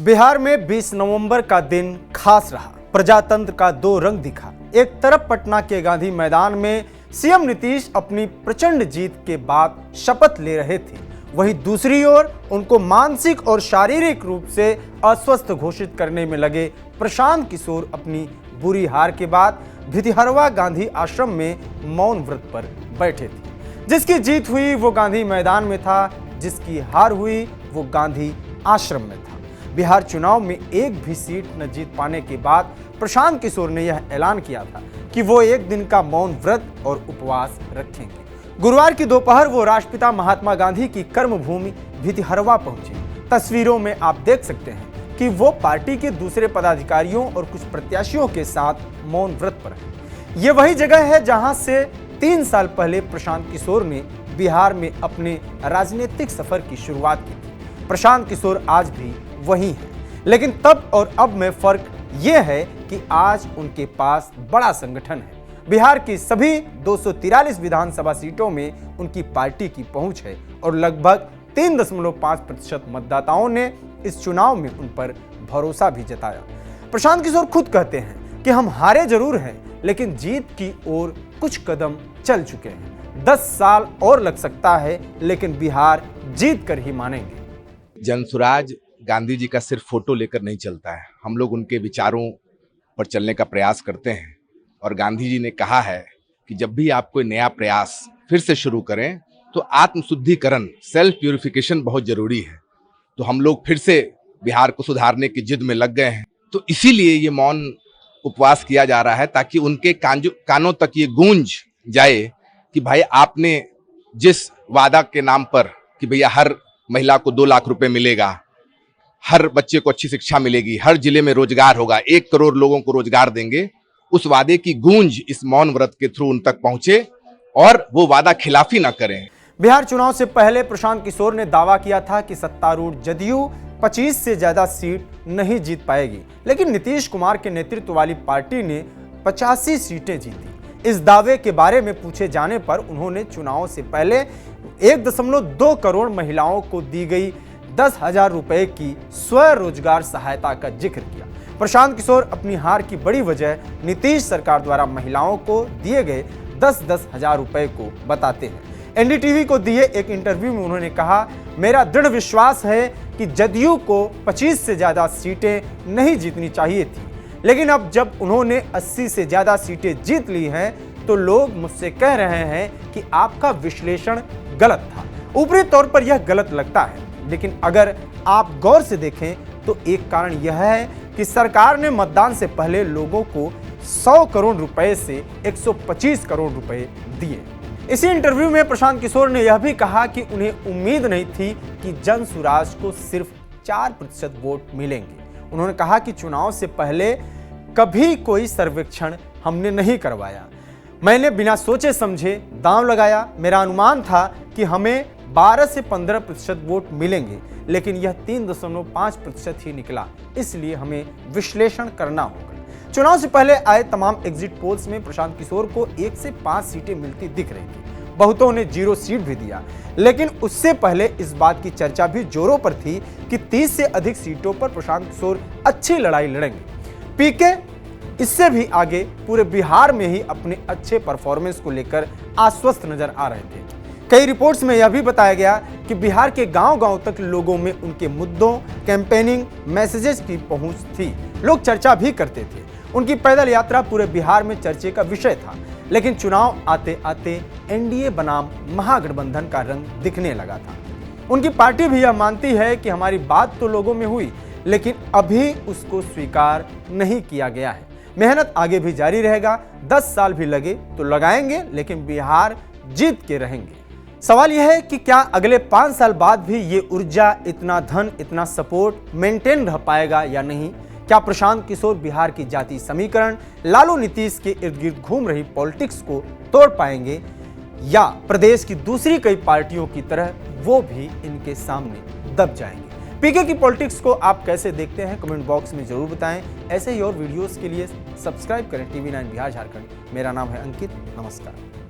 बिहार में 20 नवंबर का दिन खास रहा। प्रजातंत्र का दो रंग दिखा। एक तरफ पटना के गांधी मैदान में सीएम नीतीश अपनी प्रचंड जीत के बाद शपथ ले रहे थे, वहीं दूसरी ओर उनको मानसिक और शारीरिक रूप से अस्वस्थ घोषित करने में लगे प्रशांत किशोर अपनी बुरी हार के बाद भितिहरवा गांधी आश्रम में मौन व्रत पर बैठे थे। जिसकी जीत हुई वो गांधी मैदान में था, जिसकी हार हुई वो गांधी आश्रम में था। बिहार चुनाव में एक भी सीट न जीत पाने के बाद प्रशांत किशोर ने यह ऐलान किया था कि वो एक दिन का मौन व्रत और उपवास रखेंगे। गुरुवार की दोपहर वो राष्ट्रपिता महात्मा गांधी की कर्मभूमि भितिहरवा पहुंचे। तस्वीरों में आप देख सकते हैं कि वो पार्टी के दूसरे पदाधिकारियों और कुछ प्रत्याशियों के साथ मौन व्रत पर है। ये वही जगह है जहां से 3 साल पहले प्रशांत किशोर ने बिहार में अपने राजनीतिक सफर की शुरुआत की थी। प्रशांत किशोर आज भी वही है, लेकिन तब और अब में फर्क यह है कि आज उनके पास बड़ा संगठन है। बिहार की सभी 243 विधानसभा सीटों में उनकी पार्टी की पहुंच है और लगभग 3.5% मतदाताओं ने इस चुनाव में उन पर भरोसा भी जताया। प्रशांत किशोर खुद कहते हैं कि हम हारे जरूर हैं, लेकिन जीत की ओर कुछ कदम चल चुके हैं। 10 साल और लग सकता है, लेकिन बिहार जीत कर ही मानेंगे। जनसुराज गांधी जी का सिर्फ फोटो लेकर नहीं चलता है, हम लोग उनके विचारों पर चलने का प्रयास करते हैं। और गांधी जी ने कहा है कि जब भी आप कोई नया प्रयास फिर से शुरू करें तो आत्मशुद्धिकरण, सेल्फ प्यूरिफिकेशन बहुत जरूरी है। तो हम लोग फिर से बिहार को सुधारने की जिद में लग गए हैं। तो इसीलिए ये मौन उपवास किया जा रहा है, ताकि उनके कानों तक ये गूंज जाए कि भाई आपने जिस वादा के नाम पर कि भैया हर महिला को 2 लाख रुपए मिलेगा, हर बच्चे को अच्छी शिक्षा मिलेगी, हर जिले में रोजगार होगा, 1 करोड़ लोगों को रोजगार देंगे, उस वादे की गूंज इस मौन व्रत के थ्रू उन तक पहुंचे और वो वादा खिलाफी ना करें। बिहार चुनाव से पहले प्रशांत किशोर ने दावा किया था कि सत्तारूढ़ जदयू 25 से ज्यादा सीट नहीं जीत पाएगी, लेकिन नीतीश कुमार के नेतृत्व वाली पार्टी ने 85 सीटें जीती। इस दावे के बारे में पूछे जाने पर उन्होंने चुनाव से पहले 1.2 करोड़ महिलाओं को दी गई 10,000 रुपए की स्वरोजगार सहायता का जिक्र किया। प्रशांत किशोर अपनी हार की बड़ी वजह नीतीश सरकार द्वारा महिलाओं को दिए गए 10-10 हजार रुपए को बताते हैं। एनडीटीवी को दिए एक इंटरव्यू में उन्होंने कहा, मेरा दृढ़ विश्वास है कि जदयू को 25 से ज्यादा सीटें नहीं जीतनी चाहिए थी, लेकिन अब जब उन्होंने 80 से ज्यादा सीटें जीत ली हैं तो लोग मुझसे कह रहे हैं कि आपका विश्लेषण गलत था। ऊपरी तौर पर यह गलत लगता है, लेकिन अगर आप गौर से देखें तो एक कारण यह है कि सरकार ने मतदान से पहले लोगों को 100 करोड़ रुपए से 125 करोड़ रुपए दिए। इसी इंटरव्यू में प्रशांत किशोर ने यह भी कहा कि उन्हें उम्मीद नहीं थी कि जनसुराज को सिर्फ 4% वोट मिलेंगे। उन्होंने कहा कि चुनाव से पहले कभी कोई सर्वेक्षण हमने नहीं करवाया, मैंने बिना सोचे समझे दांव लगाया। मेरा अनुमान था कि हमें 12 से 15% वोट मिलेंगे, लेकिन यह 3.5% ही निकला, इसलिए हमें विश्लेषण करना होगा। चुनाव से पहले आए तमाम एग्जिट पोल्स में प्रशांत किशोर को 1 से 5 सीटें मिलती दिख रही थी। बहुतों ने 0 सीट भी दिया, लेकिन उससे पहले इस बात की चर्चा भी जोरों पर थी कि 30 से अधिक सीटों पर प्रशांत किशोर अच्छी लड़ाई लड़ेंगे। पीके इससे भी आगे पूरे बिहार में ही अपने अच्छे परफॉर्मेंस को लेकर आश्वस्त नजर आ रहे थे। कई रिपोर्ट्स में यह भी बताया गया कि बिहार के गांव-गांव तक लोगों में उनके मुद्दों, कैंपेनिंग, मैसेजेस की पहुंच थी। लोग चर्चा भी करते थे। उनकी पैदल यात्रा पूरे बिहार में चर्चे का विषय था, लेकिन चुनाव आते आते एनडीए बनाम महागठबंधन का रंग दिखने लगा था। उनकी पार्टी भी यह मानती है कि हमारी बात तो लोगों में हुई, लेकिन अभी उसको स्वीकार नहीं किया गया है। मेहनत आगे भी जारी रहेगा, 10 साल भी लगे तो लगाएंगे, लेकिन बिहार जीत के रहेंगे। सवाल यह है कि क्या अगले 5 साल बाद भी ये ऊर्जा, इतना धन, इतना सपोर्ट मेंटेन रह पाएगा या नहीं? क्या प्रशांत किशोर बिहार की जाति समीकरण, लालू नीतीश के इर्द गिर्द घूम रही पॉलिटिक्स को तोड़ पाएंगे, या प्रदेश की दूसरी कई पार्टियों की तरह वो भी इनके सामने दब जाएंगे? पीके की पॉलिटिक्स को आप कैसे देखते हैं, कमेंट बॉक्स में जरूर बताएं। ऐसे ही और वीडियोस के लिए सब्सक्राइब करें TV9 बिहार झारखंड। मेरा नाम है अंकित। नमस्कार।